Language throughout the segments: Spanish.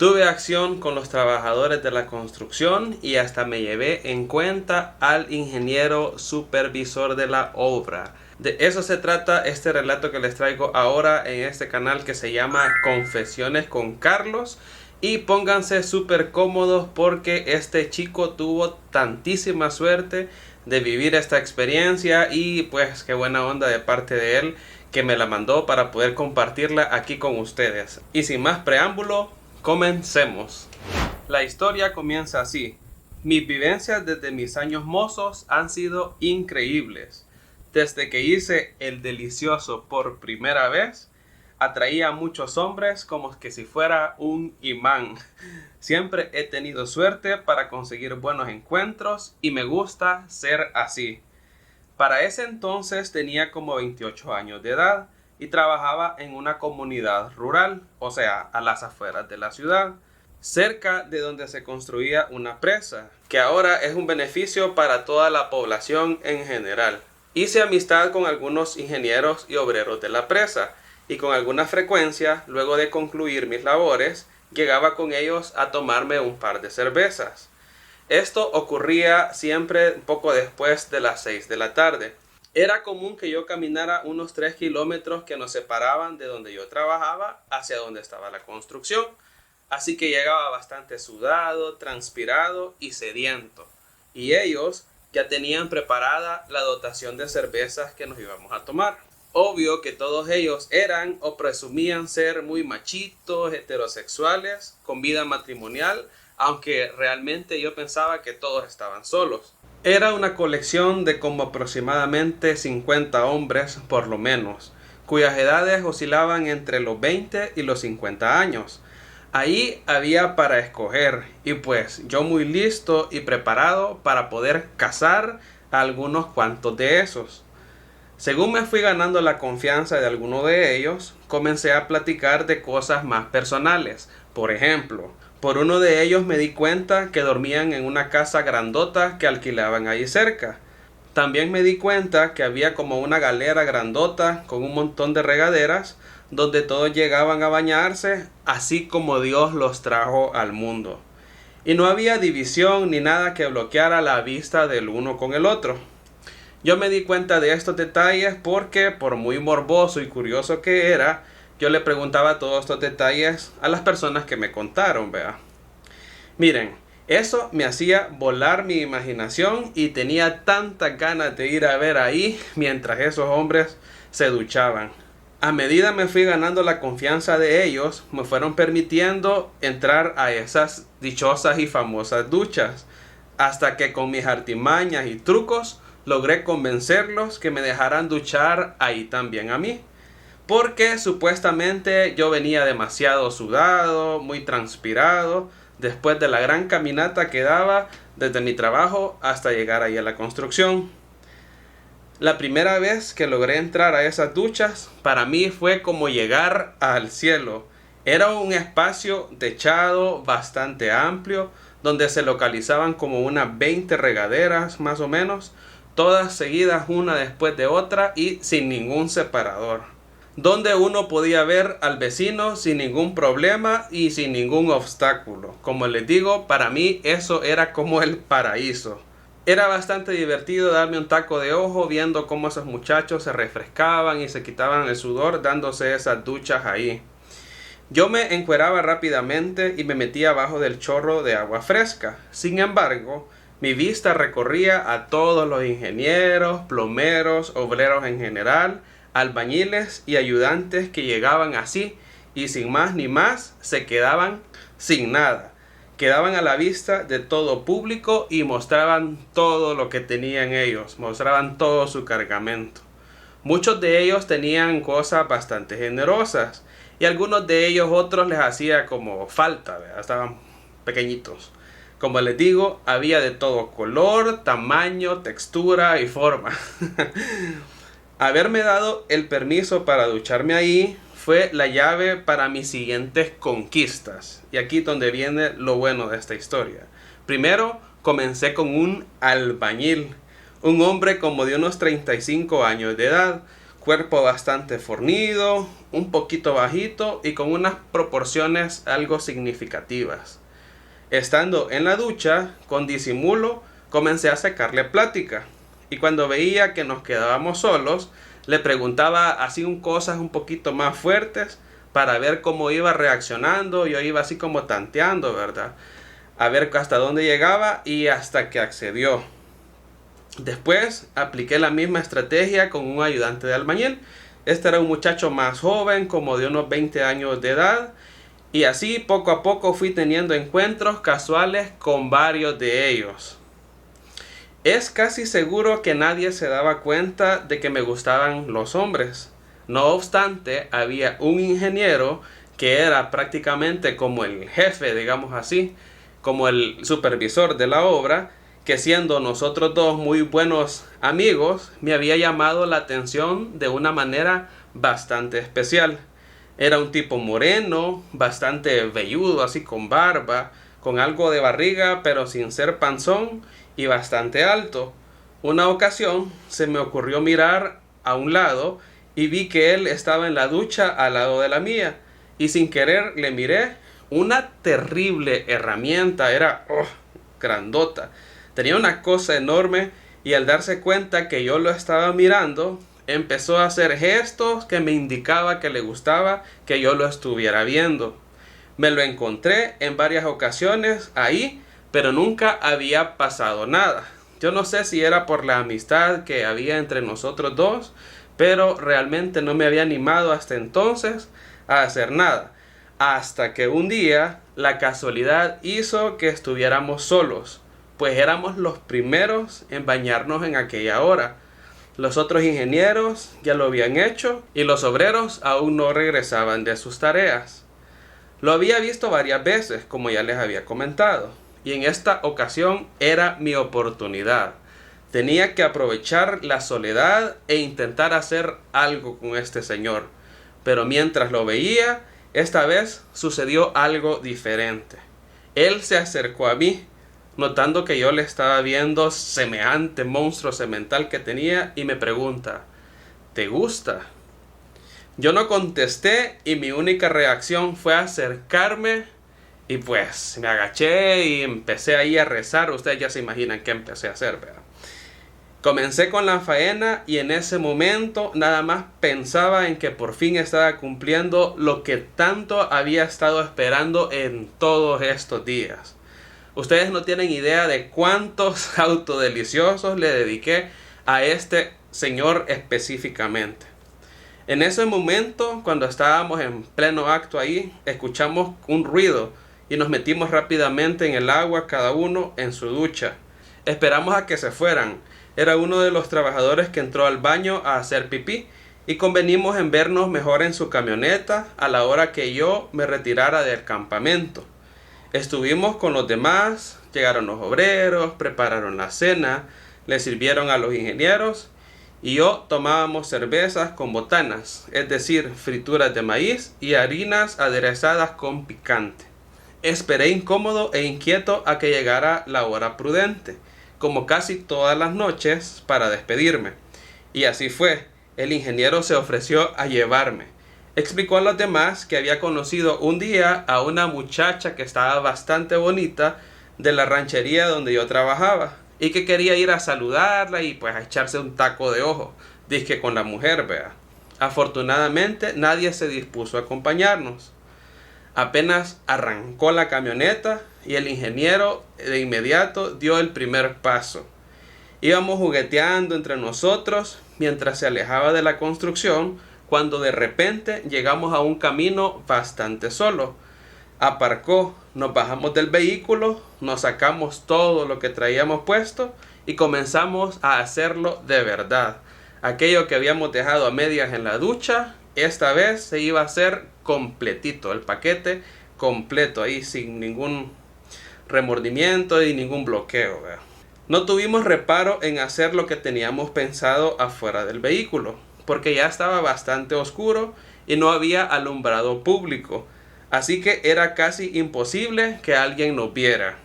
Tuve acción con los trabajadores de la construcción y hasta me llevé en cuenta al ingeniero supervisor de la obra. De eso se trata este relato que les traigo ahora en este canal, que se llama Confesiones con Carlos. Y pónganse súper cómodos porque este chico tuvo tantísima suerte de vivir esta experiencia, y pues qué buena onda de parte de él que me la mandó para poder compartirla aquí con ustedes. Y sin más preámbulo, comencemos. La historia comienza así. Mis vivencias desde mis años mozos han sido increíbles. Desde que hice el delicioso por primera vez, atraía a muchos hombres como que si fuera un imán. Siempre he tenido suerte para conseguir buenos encuentros y me gusta ser así. Para ese entonces tenía como 28 años de edad y trabajaba en una comunidad rural, o sea, a las afueras de la ciudad, cerca de donde se construía una presa, que ahora es un beneficio para toda la población en general. Hice amistad con algunos ingenieros y obreros de la presa, y con alguna frecuencia, luego de concluir mis labores, llegaba con ellos a tomarme un par de cervezas. Esto ocurría siempre poco después de las 6 de la tarde. Era común que yo caminara unos 3 kilómetros que nos separaban de donde yo trabajaba hacia donde estaba la construcción. Así que llegaba bastante sudado, transpirado y sediento. Y ellos ya tenían preparada la dotación de cervezas que nos íbamos a tomar. Obvio que todos ellos eran o presumían ser muy machitos, heterosexuales, con vida matrimonial, aunque realmente yo pensaba que todos estaban solos. Era una colección de como aproximadamente 50 hombres por lo menos, cuyas edades oscilaban entre los 20 y los 50 años. Ahí había para escoger, y pues yo muy listo y preparado para poder cazar a algunos cuantos de esos. Según me fui ganando la confianza de alguno de ellos, comencé a platicar de cosas más personales. Por ejemplo, por uno de ellos me di cuenta que dormían en una casa grandota que alquilaban ahí cerca. También me di cuenta que había como una galera grandota con un montón de regaderas donde todos llegaban a bañarse, así como Dios los trajo al mundo. Y no había división ni nada que bloqueara la vista del uno con el otro. Yo me di cuenta de estos detalles porque, por muy morboso y curioso que era, yo le preguntaba todos estos detalles a las personas que me contaron, ¿vea? Miren, eso me hacía volar mi imaginación y tenía tantas ganas de ir a ver ahí mientras esos hombres se duchaban. A medida me fui ganando la confianza de ellos, me fueron permitiendo entrar a esas dichosas y famosas duchas, hasta que con mis artimañas y trucos logré convencerlos que me dejaran duchar ahí también a mí, porque supuestamente yo venía demasiado sudado, muy transpirado, después de la gran caminata que daba desde mi trabajo hasta llegar ahí a la construcción. La primera vez que logré entrar a esas duchas, para mí fue como llegar al cielo. Era un espacio techado bastante amplio, donde se localizaban como unas 20 regaderas más o menos, todas seguidas una después de otra y sin ningún separador, donde uno podía ver al vecino sin ningún problema y sin ningún obstáculo. Como les digo, para mí eso era como el paraíso. Era bastante divertido darme un taco de ojo viendo cómo esos muchachos se refrescaban y se quitaban el sudor dándose esas duchas ahí. Yo me encueraba rápidamente y me metía abajo del chorro de agua fresca. Sin embargo, mi vista recorría a todos los ingenieros, plomeros, obreros en general, albañiles y ayudantes que llegaban así y sin más ni más se quedaban sin nada. Quedaban a la vista de todo público y mostraban todo lo que tenían ellos, mostraban todo su cargamento. Muchos de ellos tenían cosas bastante generosas y algunos de ellos otros les hacía como falta, ¿verdad? Estaban pequeñitos. Como les digo, había de todo color, tamaño, textura y forma. Haberme dado el permiso para ducharme ahí fue la llave para mis siguientes conquistas. Y aquí donde viene lo bueno de esta historia. Primero, comencé con un albañil, un hombre como de unos 35 años de edad, cuerpo bastante fornido, un poquito bajito y con unas proporciones algo significativas. Estando en la ducha, con disimulo, comencé a sacarle plática. Y cuando veía que nos quedábamos solos, le preguntaba así cosas un poquito más fuertes para ver cómo iba reaccionando. Yo iba así como tanteando, ¿verdad? A ver hasta dónde llegaba y hasta que accedió. Después apliqué la misma estrategia con un ayudante de albañil. Este era un muchacho más joven, como de unos 20 años de edad. Y así poco a poco fui teniendo encuentros casuales con varios de ellos. Es casi seguro que nadie se daba cuenta de que me gustaban los hombres. No obstante, había un ingeniero que era prácticamente como el jefe, digamos así, como el supervisor de la obra, que siendo nosotros dos muy buenos amigos, me había llamado la atención de una manera bastante especial. Era un tipo moreno, bastante velludo, así con barba, con algo de barriga, pero sin ser panzón, y bastante alto. Una ocasión se me ocurrió mirar a un lado y vi que él estaba en la ducha al lado de la mía, y sin querer le miré. Una terrible herramienta, era grandota. Tenía una cosa enorme y al darse cuenta que yo lo estaba mirando, empezó a hacer gestos que me indicaba que le gustaba que yo lo estuviera viendo. Me lo encontré en varias ocasiones ahí, pero nunca había pasado nada. Yo no sé si era por la amistad que había entre nosotros dos, pero realmente no me había animado hasta entonces a hacer nada. Hasta que un día la casualidad hizo que estuviéramos solos, pues éramos los primeros en bañarnos en aquella hora. Los otros ingenieros ya lo habían hecho y los obreros aún no regresaban de sus tareas. Lo había visto varias veces, como ya les había comentado, y en esta ocasión era mi oportunidad. Tenía que aprovechar la soledad e intentar hacer algo con este señor. Pero mientras lo veía, esta vez sucedió algo diferente. Él se acercó a mí, notando que yo le estaba viendo semejante monstruo semental que tenía, y me pregunta: ¿te gusta? Yo no contesté y mi única reacción fue acercarme y pues me agaché y empecé ahí a rezar. Ustedes ya se imaginan qué empecé a hacer, ¿verdad? Comencé con la faena y en ese momento nada más pensaba en que por fin estaba cumpliendo lo que tanto había estado esperando en todos estos días. Ustedes no tienen idea de cuántos autodeliciosos le dediqué a este señor específicamente. En ese momento, cuando estábamos en pleno acto ahí, escuchamos un ruido y nos metimos rápidamente en el agua, cada uno en su ducha. Esperamos a que se fueran. Era uno de los trabajadores que entró al baño a hacer pipí y convenimos en vernos mejor en su camioneta a la hora que yo me retirara del campamento. Estuvimos con los demás, llegaron los obreros, prepararon la cena, le sirvieron a los ingenieros y yo tomábamos cervezas con botanas, es decir, frituras de maíz y harinas aderezadas con picante. Esperé incómodo e inquieto a que llegara la hora prudente, como casi todas las noches, para despedirme. Y así fue. El ingeniero se ofreció a llevarme. Explicó a los demás que había conocido un día a una muchacha que estaba bastante bonita de la ranchería donde yo trabajaba y que quería ir a saludarla y pues a echarse un taco de ojo, dizque con la mujer, vea. Afortunadamente nadie se dispuso a acompañarnos. Apenas arrancó la camioneta y el ingeniero de inmediato dio el primer paso. Íbamos jugueteando entre nosotros mientras se alejaba de la construcción, cuando de repente llegamos a un camino bastante solo. Aparcó, nos bajamos del vehículo, nos sacamos todo lo que traíamos puesto y comenzamos a hacerlo de verdad. Aquello que habíamos dejado a medias en la ducha, esta vez se iba a hacer completito, el paquete completo ahí, sin ningún remordimiento y ningún bloqueo, ¿verdad? No tuvimos reparo en hacer lo que teníamos pensado afuera del vehículo, porque ya estaba bastante oscuro y no había alumbrado público, así que era casi imposible que alguien nos viera.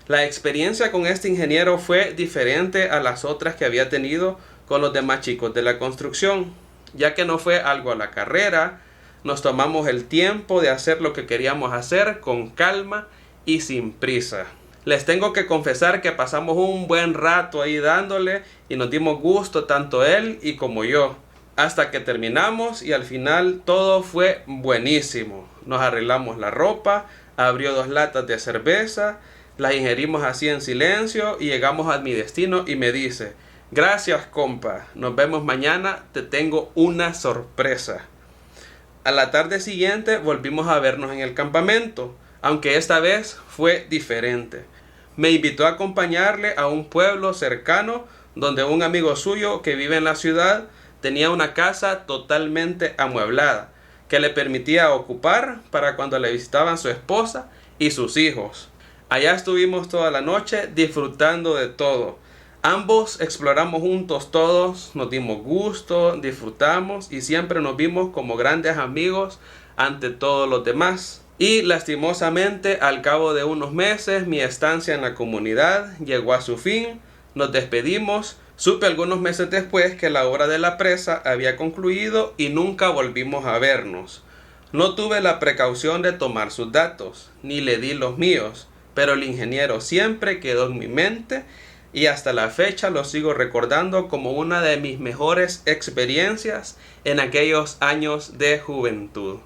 La experiencia con este ingeniero fue diferente a las otras que había tenido con los demás chicos de la construcción. Ya que no fue algo a la carrera, nos tomamos el tiempo de hacer lo que queríamos hacer con calma y sin prisa. Les tengo que confesar que pasamos un buen rato ahí dándole y nos dimos gusto tanto él y como yo. Hasta que terminamos y al final todo fue buenísimo. Nos arreglamos la ropa, abrió 2 latas de cerveza, las ingerimos así en silencio y llegamos a mi destino y me dice: gracias, compa, nos vemos mañana, te tengo una sorpresa. A la tarde siguiente volvimos a vernos en el campamento, aunque esta vez fue diferente. Me invitó a acompañarle a un pueblo cercano donde un amigo suyo que vive en la ciudad tenía una casa totalmente amueblada que le permitía ocupar para cuando le visitaban su esposa y sus hijos. Allá estuvimos toda la noche disfrutando de todo. Ambos exploramos juntos todos, nos dimos gusto, disfrutamos y siempre nos vimos como grandes amigos ante todos los demás. Y lastimosamente, al cabo de unos meses, mi estancia en la comunidad llegó a su fin, nos despedimos. Supe algunos meses después que la obra de la presa había concluido y nunca volvimos a vernos. No tuve la precaución de tomar sus datos, ni le di los míos, pero el ingeniero siempre quedó en mi mente y hasta la fecha lo sigo recordando como una de mis mejores experiencias en aquellos años de juventud.